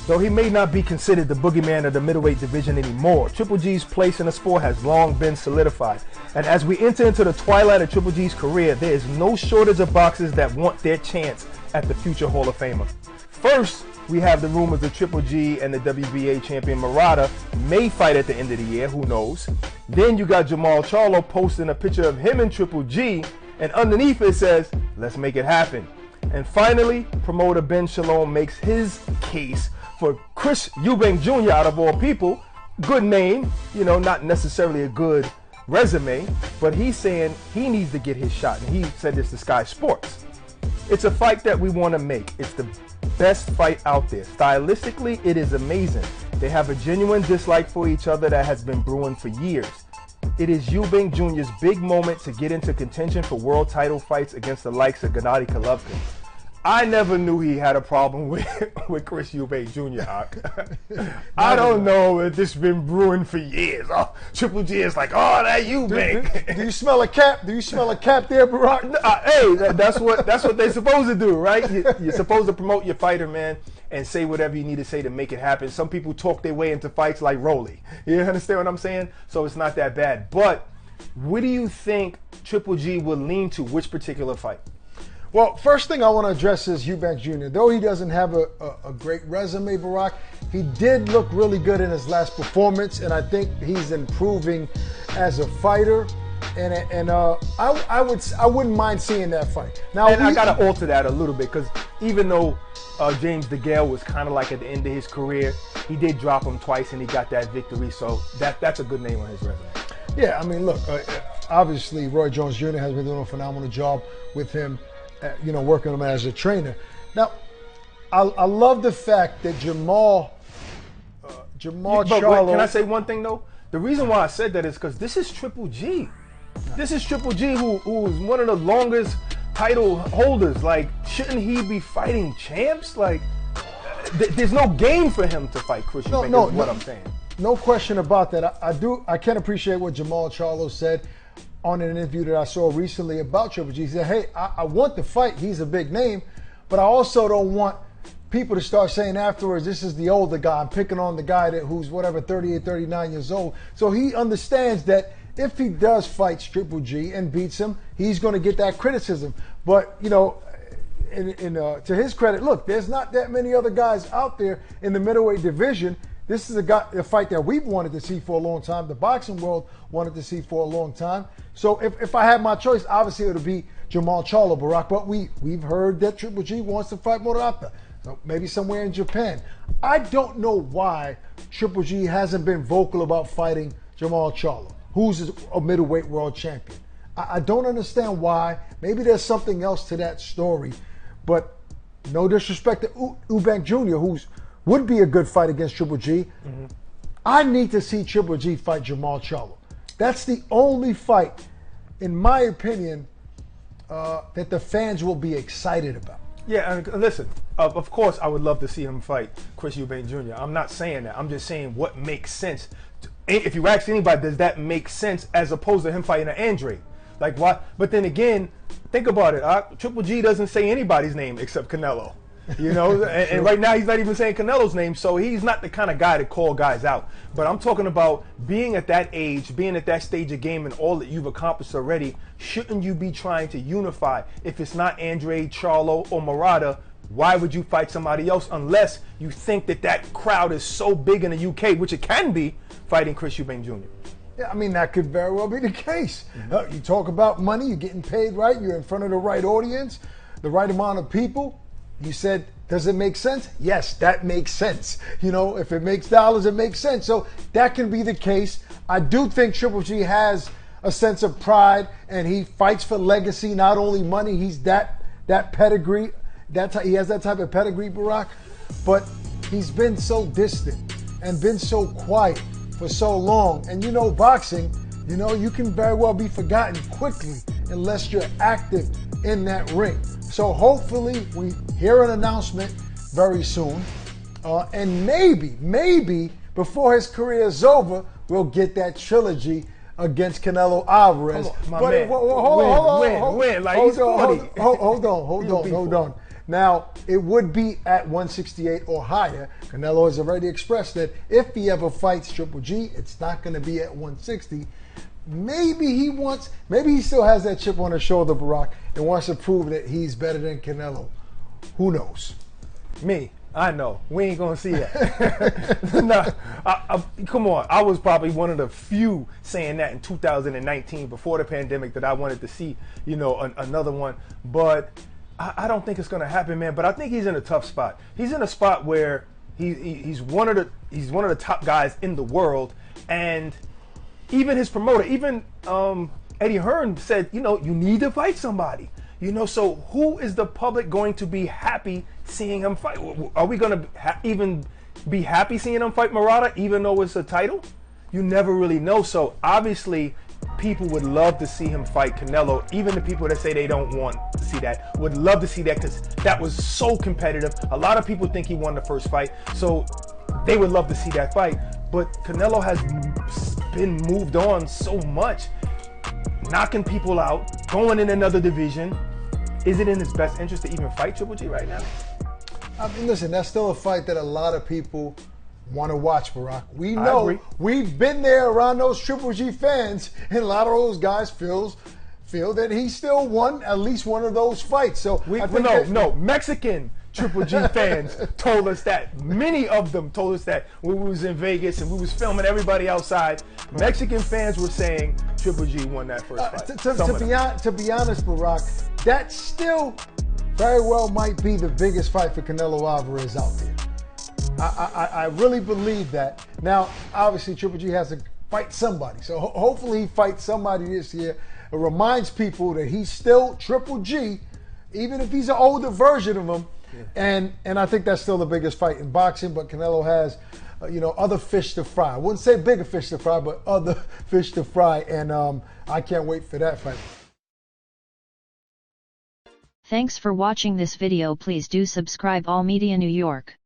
Though he may not be considered the boogeyman of the middleweight division anymore, Triple G's place in the sport has long been solidified. And as we enter into the twilight of Triple G's career, there is no shortage of boxers that want their chance at the future Hall of Famer. First, we have the rumors of Triple G and the WBA champion Murata may fight at the end of the year, who knows. Then you got Jamal Charlo posting a picture of him and Triple G, and underneath it says, let's make it happen. And finally, promoter Ben Shalom makes his case for Chris Eubank Jr. out of all people. Good name, you know, not necessarily a good resume, but he's saying he needs to get his shot, and he said this to Sky Sports. It's a fight that we want to make. It's the best fight out there. Stylistically, it is amazing. They have a genuine dislike for each other that has been brewing for years. It is Eubank Jr.'s big moment to get into contention for world title fights against the likes of Gennady Golovkin. I never knew he had a problem with Chris Eubank Jr. I don't know if this has been brewing for years. Oh, Triple G is like, oh, that Eubank. Do you smell a cap? Do you smell a cap there, Barack? Hey, that's what they're supposed to do, right? You're supposed to promote your fighter, man, and say whatever you need to say to make it happen. Some people talk their way into fights like Rolly. You understand what I'm saying? So it's not that bad. But what do you think Triple G would lean to? Which particular fight? Well, first thing I want to address is Eubank Jr. Though he doesn't have a great resume, Barack, he did look really good in his last performance, and I think he's improving as a fighter. And I wouldn't mind seeing that fight. Now, and I gotta alter that a little bit, because even though James DeGale was kind of like at the end of his career, he did drop him twice and he got that victory. So that's a good name on his resume. Yeah, I mean, look, obviously Roy Jones Jr. has been doing a phenomenal job with him. Working him as a trainer. Now, I love the fact that Jamal Charlo. Can I say one thing though? The reason why I said that is because this is Triple G. This is Triple G, who is one of the longest title holders. Like, shouldn't he be fighting champs? Like, there's no game for him to fight Chris Eubank. No, what I'm saying. No question about that. I can appreciate what Jamal Charlo said on an interview that I saw recently about Triple G. He said, hey, I want the fight. He's a big name, but I also don't want people to start saying afterwards, this is the older guy. I'm picking on the guy who's 38, 39 years old. So he understands that if he does fight Triple G and beats him, he's going to get that criticism. But, to his credit, look, there's not that many other guys out there in the middleweight division. This is a fight that we've wanted to see for a long time. The boxing world wanted to see for a long time. So if I had my choice, obviously it would be Jamal Charlo, Barack. But we've heard that Triple G wants to fight Murata, so maybe somewhere in Japan. I don't know why Triple G hasn't been vocal about fighting Jamal Charlo, who's a middleweight world champion. I don't understand why. Maybe there's something else to that story. But no disrespect to Eubank Jr., would be a good fight against Triple G. Mm-hmm. I need to see Triple G fight Jamal Charlo. That's the only fight, in my opinion, that the fans will be excited about. Yeah, and listen, of course I would love to see him fight Chris Eubank Jr. I'm not saying that. I'm just saying what makes sense. If you ask anybody, does that make sense as opposed to him fighting an Andre? Like, why? But then again, think about it. Triple G doesn't say anybody's name except Canelo. And right now he's not even saying Canelo's name, so he's not the kind of guy to call guys out. But I'm talking about being at that age, being at that stage of game and all that you've accomplished already. Shouldn't you be trying to unify? If it's not Andre, Charlo, or Murata, why would you fight somebody else unless you think that crowd is so big in the UK, which it can be, fighting Chris Eubank Jr.? Yeah, I mean, that could very well be the case. Mm-hmm. You talk about money, you're getting paid right, you're in front of the right audience, the right amount of people. You said, does it make sense? Yes, that makes sense. If it makes dollars, it makes sense. So that can be the case. I do think Triple G has a sense of pride, and he fights for legacy, not only money. He's that pedigree. He has that type of pedigree, Barack. But he's been so distant and been so quiet for so long. And boxing, you can very well be forgotten quickly unless you're active in that ring. So hopefully we hear an announcement very soon. And maybe before his career is over, we'll get that trilogy against Canelo Alvarez. Hold on. Now, it would be at 168 or higher. Canelo has already expressed that if he ever fights Triple G, it's not going to be at 160. Maybe he still has that chip on his shoulder, Barack, and wants to prove that he's better than Canelo. Who knows? Me, I know. We ain't gonna see that. Nah, come on. I was probably one of the few saying that in 2019, before the pandemic, that I wanted to see, another one. But I don't think it's gonna happen, man. But I think he's in a tough spot. He's in a spot where he's one of the top guys in the world, and even his promoter, Eddie Hearn said, you need to fight somebody. So who is the public going to be happy seeing him fight? Are we going to even be happy seeing him fight Murata, even though it's a title? You never really know. So obviously, people would love to see him fight Canelo. Even the people that say they don't want to see that would love to see that, because that was so competitive. A lot of people think he won the first fight, so they would love to see that fight. But Canelo has been moved on so much, knocking people out, going in another division. Is it in his best interest to even fight Triple G right now? I mean, listen, that's still a fight that a lot of people want to watch, Barack. We know, we've been there around those Triple G fans, and a lot of those guys feel that he still won at least one of those fights. So Mexican Triple G fans told us that. Many of them told us that when we was in Vegas and we was filming everybody outside. Mexican fans were saying Triple G won that first fight. To be honest, Barack, that still very well might be the biggest fight for Canelo Alvarez out there. I really believe that. Now, obviously, Triple G has to fight somebody. So hopefully he fights somebody this year. It reminds people that he's still Triple G, even if he's an older version of him. Yeah. And I think that's still the biggest fight in boxing, but Canelo has, other fish to fry. I wouldn't say bigger fish to fry, but other fish to fry, and I can't wait for that fight. Thanks for watching this video. Please do subscribe All Media New York.